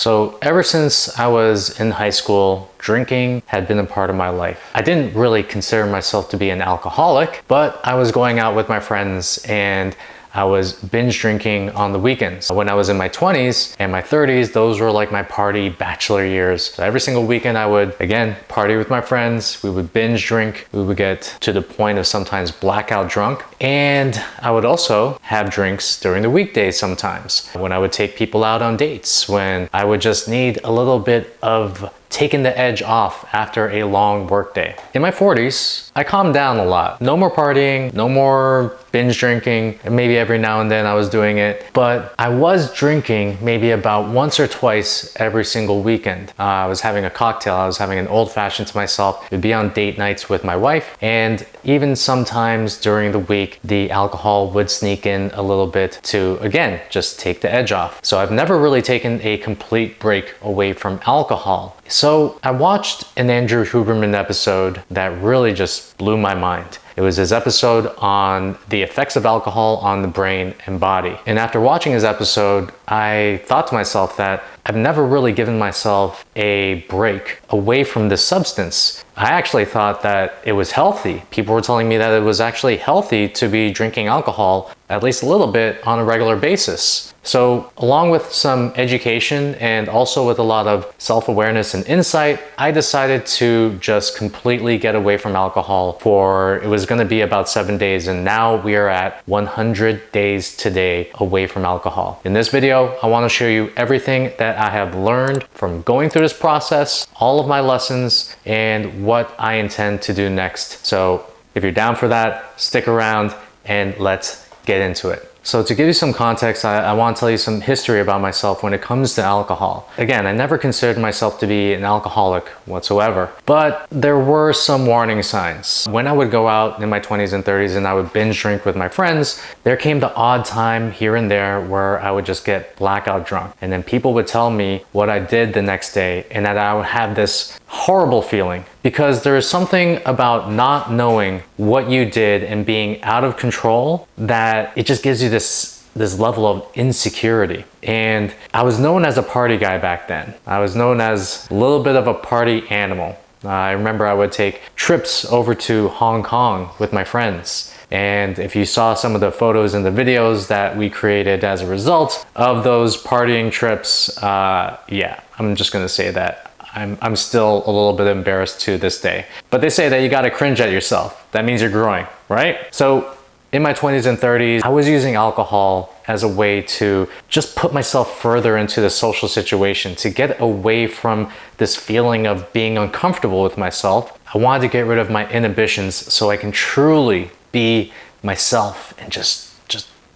So ever since I was in high school, drinking had been a part of my life. I didn't really consider myself to be an alcoholic, but I was going out with my friends and I was binge drinking on the weekends. When I was in my 20s and my 30s, those were like my party bachelor years. So every single weekend I would, again, party with my friends. We would binge drink. We would get to the point of sometimes blackout drunk. And I would also have drinks during the weekdays sometimes. When I would take people out on dates, when I would just need a little bit of taking the edge off after a long workday. In my 40s, I calmed down a lot. No more partying, no more binge drinking. Maybe every now and then I was doing it, but I was drinking maybe about once or twice every single weekend. I was having a cocktail, I was having an old fashioned to myself. It would be on date nights with my wife, and even sometimes during the week, the alcohol would sneak in a little bit to, again, just take the edge off. So I've never really taken a complete break away from alcohol. So I watched an Andrew Huberman episode that really just blew my mind. It was his episode on the effects of alcohol on the brain and body. And after watching his episode, I thought to myself that I've never really given myself a break away from this substance. I actually thought that it was healthy. People were telling me that it was actually healthy to be drinking alcohol at least a little bit on a regular basis. So along with some education and also with a lot of self-awareness and insight, I decided to just completely get away from alcohol it was going to be about 7 days, and now we are at 100 days today away from alcohol. In this video, I want to show you everything that I have learned from going through this process, all of my lessons, and what I intend to do next. So if you're down for that, stick around and let's get into it. So to give you some context, I want to tell you some history about myself when it comes to alcohol. Again, I never considered myself to be an alcoholic whatsoever, but there were some warning signs. When I would go out in my 20s and 30s and I would binge drink with my friends, there came the odd time here and there where I would just get blackout drunk. And then people would tell me what I did the next day and that I would have this horrible feeling, because there is something about not knowing what you did and being out of control that it just gives you this level of insecurity. And I was known as a party guy back then. I was known as a little bit of a party animal. I remember I would take trips over to Hong Kong with my friends. And if you saw some of the photos and the videos that we created as a result of those partying trips, yeah, I'm just gonna say that I'm still a little bit embarrassed to this day. But they say that you gotta cringe at yourself. That means you're growing, right? So in my 20s and 30s, I was using alcohol as a way to just put myself further into the social situation, to get away from this feeling of being uncomfortable with myself. I wanted to get rid of my inhibitions so I can truly be myself and just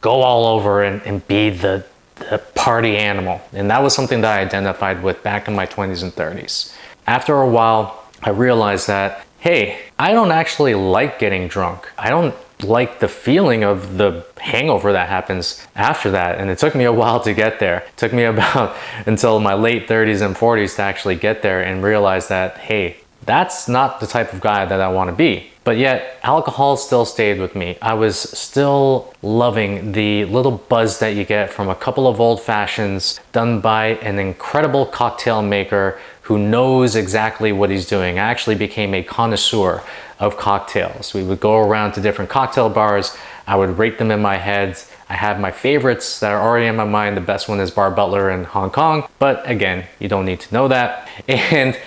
go all over and be the party animal. And that was something that I identified with back in my 20s and 30s. After a while, I realized that, hey, I don't actually like getting drunk. I don't like the feeling of the hangover that happens after that. And it took me a while to get there. It took me about until my late 30s and 40s to actually get there and realize that, hey, that's not the type of guy that I want to be. But yet, alcohol still stayed with me. I was still loving the little buzz that you get from a couple of old fashions done by an incredible cocktail maker who knows exactly what he's doing. I actually became a connoisseur of cocktails. We would go around to different cocktail bars. I would rate them in my head. I have my favorites that are already in my mind. The best one is Bar Butler in Hong Kong. But again, you don't need to know that. And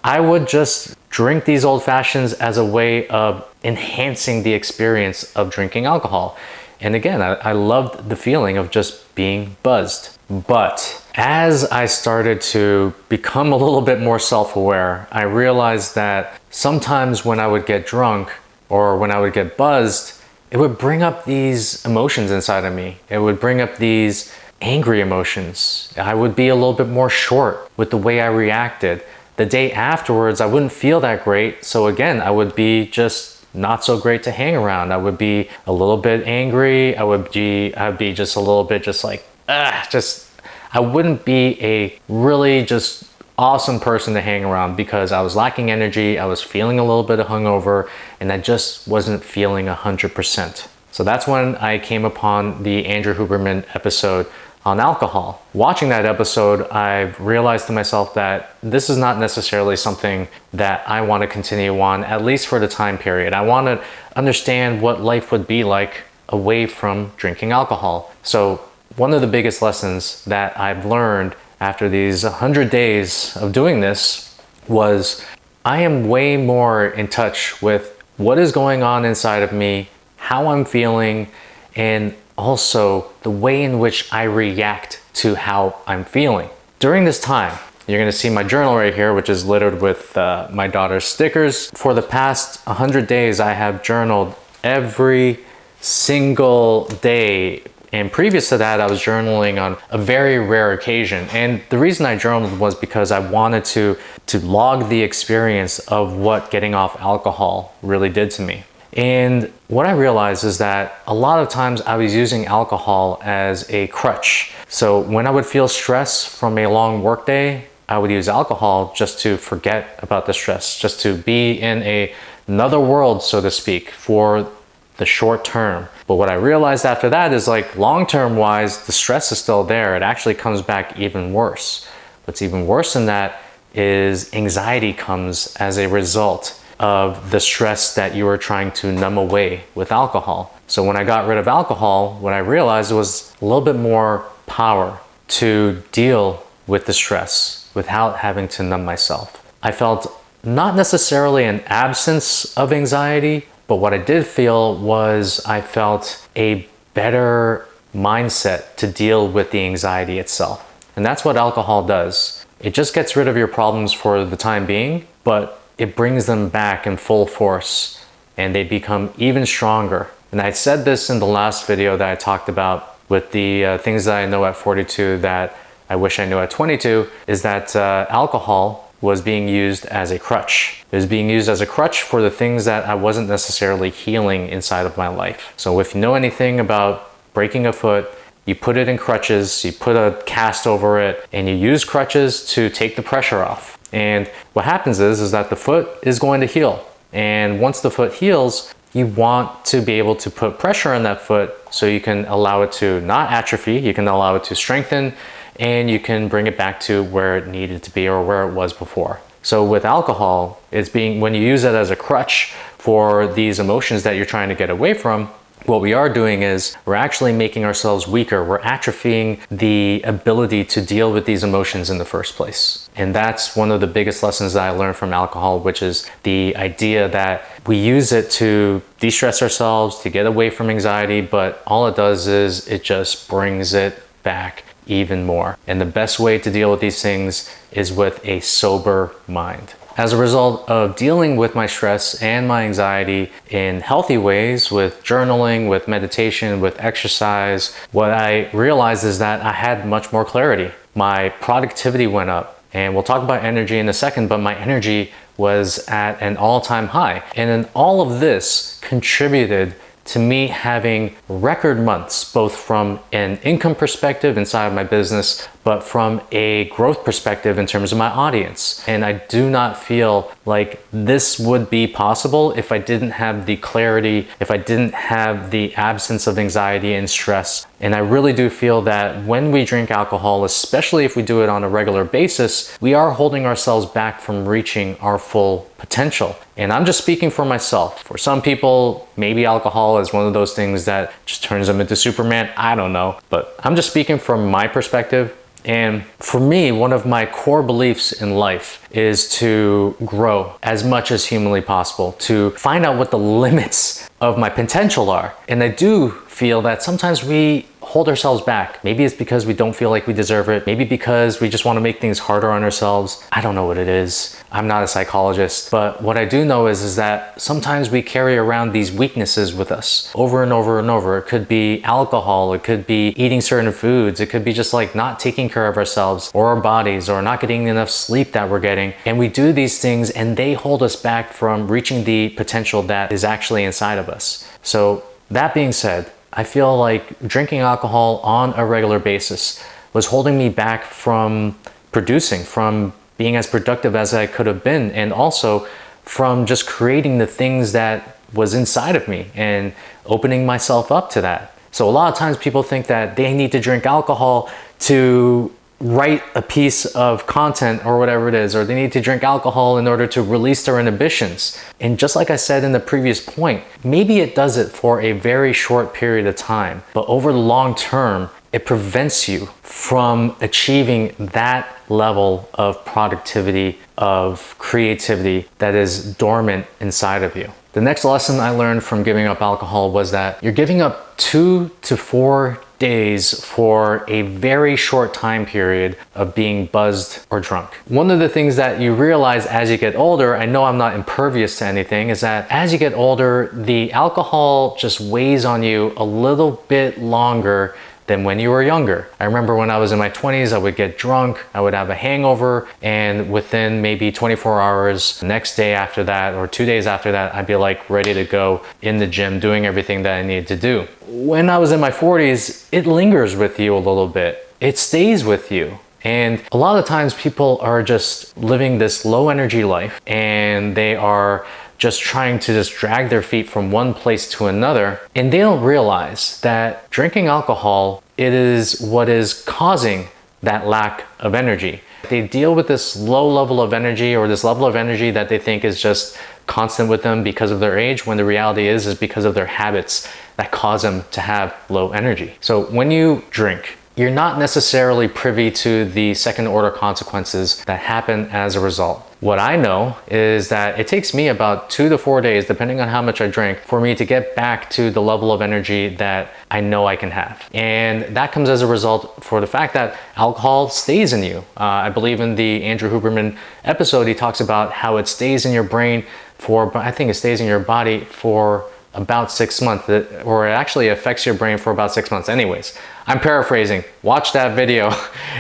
I would just drink these old fashions as a way of enhancing the experience of drinking alcohol. And again, I loved the feeling of just being buzzed. But as I started to become a little bit more self-aware, I realized that sometimes when I would get drunk or when I would get buzzed, it would bring up these emotions inside of me. It would bring up these angry emotions. I would be a little bit more short with the way I reacted. The day afterwards, I wouldn't feel that great. So again, I would be just not so great to hang around. I would be a little bit angry. I'd be just a little bit just like, I wouldn't be a really just awesome person to hang around because I was lacking energy. I was feeling a little bit of hungover and I just wasn't feeling 100%. So that's when I came upon the Andrew Huberman episode, on alcohol. Watching that episode, I realized to myself that this is not necessarily something that I want to continue on, at least for the time period. I want to understand what life would be like away from drinking alcohol. So one of the biggest lessons that I've learned after these 100 days of doing this was I am way more in touch with what is going on inside of me, how I'm feeling, and also the way in which I react to how I'm feeling. During this time, you're gonna see my journal right here, which is littered with my daughter's stickers. For the past 100 days, I have journaled every single day. And previous to that, I was journaling on a very rare occasion. And the reason I journaled was because I wanted to log the experience of what getting off alcohol really did to me. And what I realized is that a lot of times I was using alcohol as a crutch. So when I would feel stress from a long workday, I would use alcohol just to forget about the stress, just to be in another world, so to speak, for the short term. But what I realized after that is, like, long-term wise, the stress is still there. It actually comes back even worse. What's even worse than that is anxiety comes as a result of the stress that you were trying to numb away with alcohol. So when I got rid of alcohol, what I realized was a little bit more power to deal with the stress without having to numb myself. I felt not necessarily an absence of anxiety, but what I did feel was I felt a better mindset to deal with the anxiety itself. And that's what alcohol does. It just gets rid of your problems for the time being, but it brings them back in full force and they become even stronger. And I said this in the last video that I talked about with the things that I know at 42 that I wish I knew at 22, is that alcohol was being used as a crutch. It was being used as a crutch for the things that I wasn't necessarily healing inside of my life. So if you know anything about breaking a foot, you put it in crutches, you put a cast over it, and you use crutches to take the pressure off. And what happens is that the foot is going to heal. And once the foot heals, you want to be able to put pressure on that foot so you can allow it to not atrophy, you can allow it to strengthen, and you can bring it back to where it needed to be or where it was before. So with alcohol, when you use it as a crutch for these emotions that you're trying to get away from, what we are doing is we're actually making ourselves weaker. We're atrophying the ability to deal with these emotions in the first place. And that's one of the biggest lessons that I learned from alcohol, which is the idea that we use it to de-stress ourselves, to get away from anxiety, but all it does is it just brings it back even more. And the best way to deal with these things is with a sober mind. As a result of dealing with my stress and my anxiety in healthy ways, with journaling, with meditation, with exercise, what I realized is that I had much more clarity. My productivity went up, and we'll talk about energy in a second, but my energy was at an all-time high. And then all of this contributed to me having record months, both from an income perspective inside of my business, but from a growth perspective in terms of my audience. And I do not feel like this would be possible if I didn't have the clarity, if I didn't have the absence of anxiety and stress. And I really do feel that when we drink alcohol, especially if we do it on a regular basis, we are holding ourselves back from reaching our full potential. And I'm just speaking for myself. For some people, maybe alcohol is one of those things that just turns them into Superman. I don't know. But I'm just speaking from my perspective. And for me, one of my core beliefs in life is to grow as much as humanly possible, to find out what the limits of my potential are. And I do feel that sometimes we hold ourselves back. Maybe it's because we don't feel like we deserve it. Maybe because we just want to make things harder on ourselves. I don't know what it is. I'm not a psychologist, but what I do know is that sometimes we carry around these weaknesses with us over and over and over. It could be alcohol, it could be eating certain foods, it could be just like not taking care of ourselves or our bodies, or not getting enough sleep that we're getting. And we do these things and they hold us back from reaching the potential that is actually inside of us. So that being said, I feel like drinking alcohol on a regular basis was holding me back from producing, from being as productive as I could have been, and also from just creating the things that was inside of me and opening myself up to that. So a lot of times people think that they need to drink alcohol to write a piece of content or whatever it is, or they need to drink alcohol in order to release their inhibitions. And just like I said in the previous point, maybe it does it for a very short period of time, but over the long term, it prevents you from achieving that level of productivity, of creativity that is dormant inside of you. The next lesson I learned from giving up alcohol was that you're giving up 2 to 4 days for a very short time period of being buzzed or drunk. One of the things that you realize as you get older, I know I'm not impervious to anything, is that as you get older, the alcohol just weighs on you a little bit longer than when you were younger. I remember when I was in my 20s, I would get drunk, I would have a hangover, and within maybe 24 hours, the next day after that, or 2 days after that, I'd be like ready to go in the gym, doing everything that I needed to do. When I was in my 40s, it lingers with you a little bit. It stays with you. And a lot of times people are just living this low energy life, and they are just trying to just drag their feet from one place to another, and they don't realize that drinking alcohol, it is what is causing that lack of energy. They deal with this low level of energy, or this level of energy that they think is just constant with them because of their age, when the reality is because of their habits that cause them to have low energy. So when you drink, you're not necessarily privy to the second order consequences that happen as a result. What I know is that it takes me about 2 to 4 days, depending on how much I drink, for me to get back to the level of energy that I know I can have. And that comes as a result for the fact that alcohol stays in you. I believe in the Andrew Huberman episode, he talks about how it stays in your brain for, I think it stays in your body for about 6 months, or it actually affects your brain for about 6 months. Anyways, I'm paraphrasing. Watch that video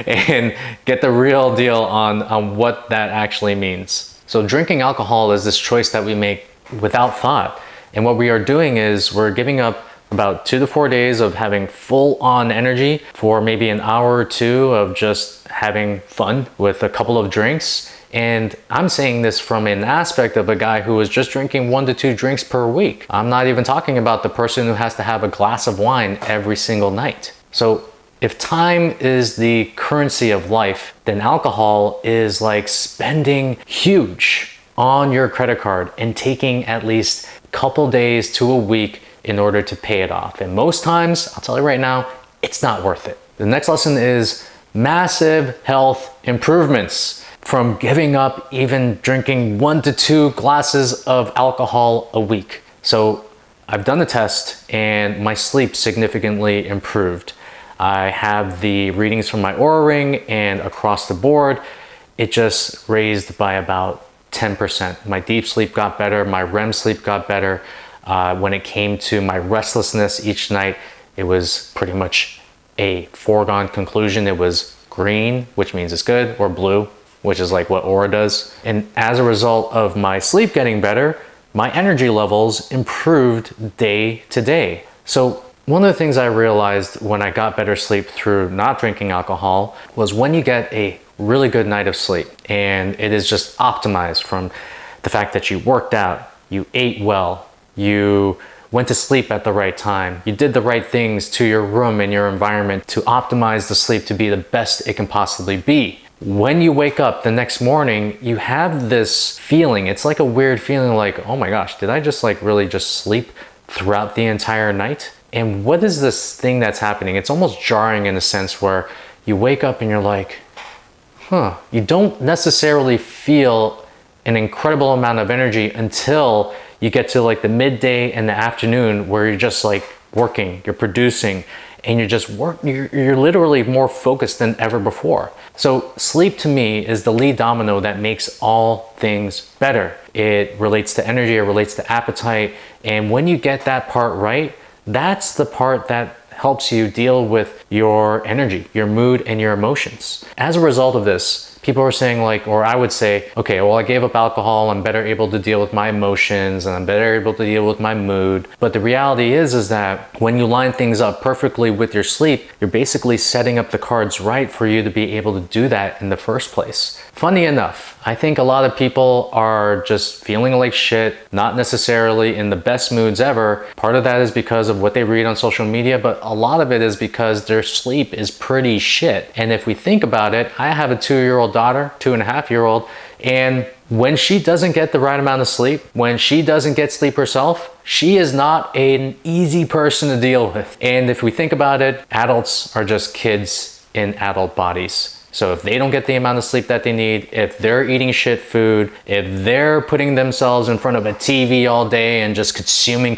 and get the real deal on what that actually means. So drinking alcohol is this choice that we make without thought. And what we are doing is we're giving up about 2 to 4 days of having full on energy for maybe an hour or two of just having fun with a couple of drinks. And I'm saying this from an aspect of a guy who is just drinking 1 to 2 drinks per week. I'm not even talking about the person who has to have a glass of wine every single night. So if time is the currency of life, then alcohol is like spending huge on your credit card and taking at least a couple days to a week in order to pay it off. And most times, I'll tell you right now, it's not worth it. The next lesson is massive health improvements from giving up even drinking 1 to 2 glasses of alcohol a week. So I've done the test and my sleep significantly improved. I have the readings from my Oura Ring, and across the board, it just raised by about 10%. My deep sleep got better, my REM sleep got better. When it came to my restlessness each night, it was pretty much a foregone conclusion. It was green, which means it's good, or blue, which is like what Oura does. And as a result of my sleep getting better, my energy levels improved day to day. So one of the things I realized when I got better sleep through not drinking alcohol was when you get a really good night of sleep, and it is just optimized from the fact that you worked out, you ate well, you went to sleep at the right time, you did the right things to your room and your environment to optimize the sleep to be the best it can possibly be. When you wake up the next morning, you have this feeling, it's like a weird feeling like, oh my gosh, did I just like really just sleep throughout the entire night? And what is this thing that's happening? It's almost jarring in a sense where you wake up and you're like, you don't necessarily feel an incredible amount of energy until you get to like the midday and the afternoon where you're just like working, you're producing, and you're literally more focused than ever before. So sleep to me is the lead domino that makes all things better. It relates to energy, it relates to appetite, and when you get that part right, that's the part that helps you deal with your energy, your mood, and your emotions. As a result of this, people are saying like, or I would say, okay, well, I gave up alcohol, I'm better able to deal with my emotions and I'm better able to deal with my mood. But the reality is that when you line things up perfectly with your sleep, you're basically setting up the cards right for you to be able to do that in the first place. Funny enough, I think a lot of people are just feeling like shit, not necessarily in the best moods ever. Part of that is because of what they read on social media, but a lot of it is because their sleep is pretty shit. And if we think about it, I have a 2-year-old daughter, 2.5-year-old, and when she doesn't get the right amount of sleep, when she doesn't get sleep herself, she is not an easy person to deal with. And if we think about it, adults are just kids in adult bodies. So if they don't get the amount of sleep that they need, if they're eating shit food, if they're putting themselves in front of a TV all day and just consuming,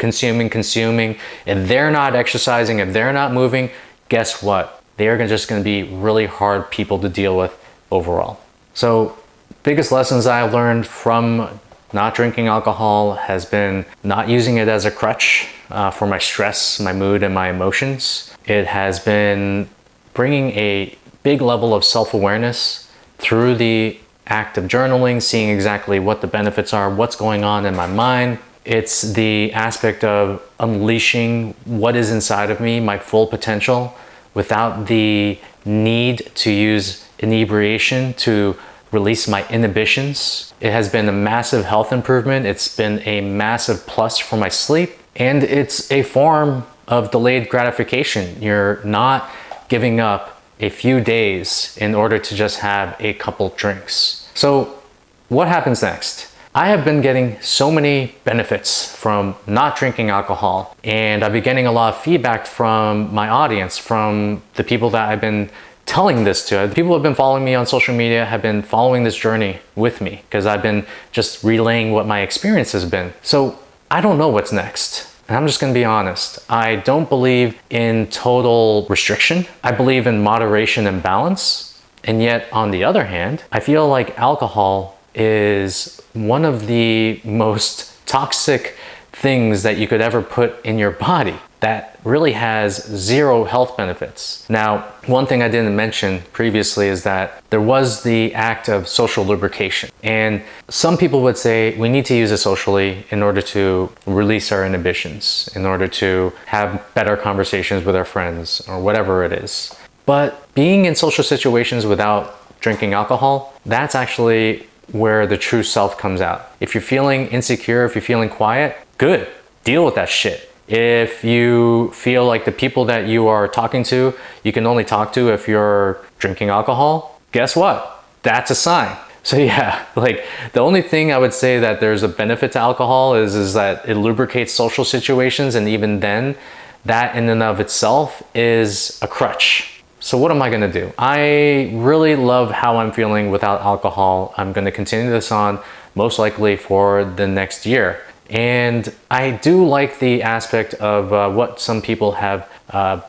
if they're not exercising, if they're not moving, guess what? They are just going to be really hard people to deal with overall. So biggest lessons I learned from not drinking alcohol has been not using it as a crutch for my stress, my mood, and my emotions. It has been bringing a big level of self-awareness through the act of journaling, seeing exactly what the benefits are, what's going on in my mind. It's the aspect of unleashing what is inside of me, my full potential, without the need to use inebriation to release my inhibitions. It has been a massive health improvement. It's been a massive plus for my sleep, and it's a form of delayed gratification. You're not giving up a few days in order to just have a couple drinks. So what happens next? I have been getting so many benefits from not drinking alcohol, and I've been getting a lot of feedback from my audience, from the people that I've been telling this to. The people who have been following me on social media have been following this journey with me because I've been just relaying what my experience has been. So I don't know what's next. And I'm just gonna be honest. I don't believe in total restriction. I believe in moderation and balance. And yet, on the other hand, I feel like alcohol is one of the most toxic things that you could ever put in your body that really has zero health benefits. Now, one thing I didn't mention previously is that there was the act of social lubrication. And some people would say we need to use it socially in order to release our inhibitions, in order to have better conversations with our friends or whatever it is. But being in social situations without drinking alcohol, that's actually where the true self comes out. If you're feeling insecure, if you're feeling quiet, good, deal with that shit. If you feel like the people that you are talking to, you can only talk to if you're drinking alcohol, guess what? That's a sign. So yeah, like the only thing I would say that there's a benefit to alcohol is that it lubricates social situations, and even then, that in and of itself is a crutch. So what am I gonna do? I really love how I'm feeling without alcohol. I'm gonna continue this on most likely for the next year. And I do like the aspect of what some people have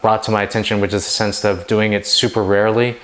brought to my attention, which is the sense of doing it super rarely,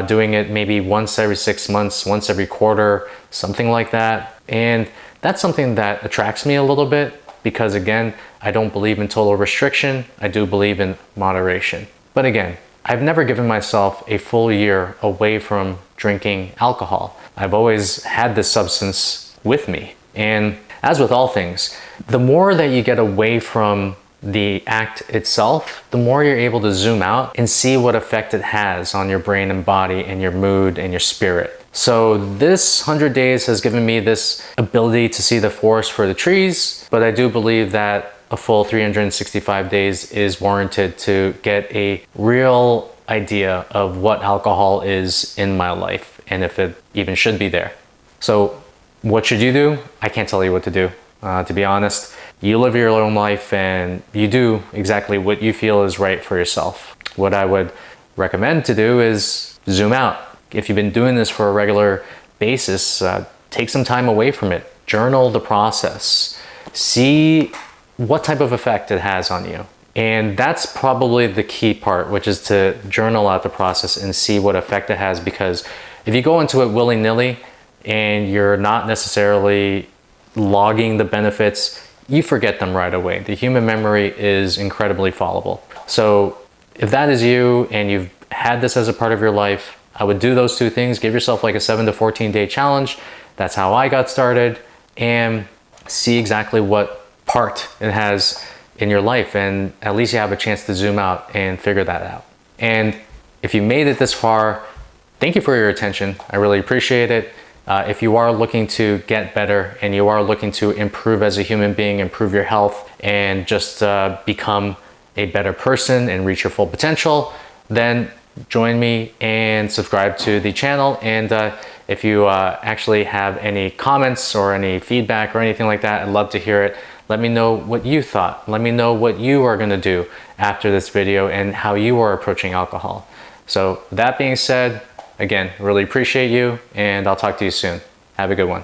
doing it maybe once every 6 months, once every quarter, something like that. And that's something that attracts me a little bit because, again, I don't believe in total restriction. I do believe in moderation. But again, I've never given myself a full year away from drinking alcohol. I've always had this substance with me. And as with all things, the more that you get away from the act itself, the more you're able to zoom out and see what effect it has on your brain and body and your mood and your spirit. So this 100 days has given me this ability to see the forest for the trees, but I do believe that a full 365 days is warranted to get a real idea of what alcohol is in my life and if it even should be there. So what should you do? I can't tell you what to do. To be honest, you live your own life and you do exactly what you feel is right for yourself. What I would recommend to do is zoom out. If you've been doing this for a regular basis, take some time away from it. Journal the process. See what type of effect it has on you. And that's probably the key part, which is to journal out the process and see what effect it has. Because if you go into it willy-nilly and you're not necessarily logging the benefits, you forget them right away. The human memory is incredibly fallible. So if that is you and you've had this as a part of your life, I would do those two things. Give yourself like a 7 to 14 day challenge. That's how I got started, and see exactly what part it has in your life, and at least you have a chance to zoom out and figure that out. And if you made it this far, thank you for your attention. I really appreciate it. If you are looking to get better and you are looking to improve as a human being, improve your health, and just become a better person and reach your full potential, then join me and subscribe to the channel. And if you actually have any comments or any feedback or anything like that, I'd love to hear it. Let me know what you thought. Let me know what you are going to do after this video and how you are approaching alcohol. So that being said, again, really appreciate you, and I'll talk to you soon. Have a good one.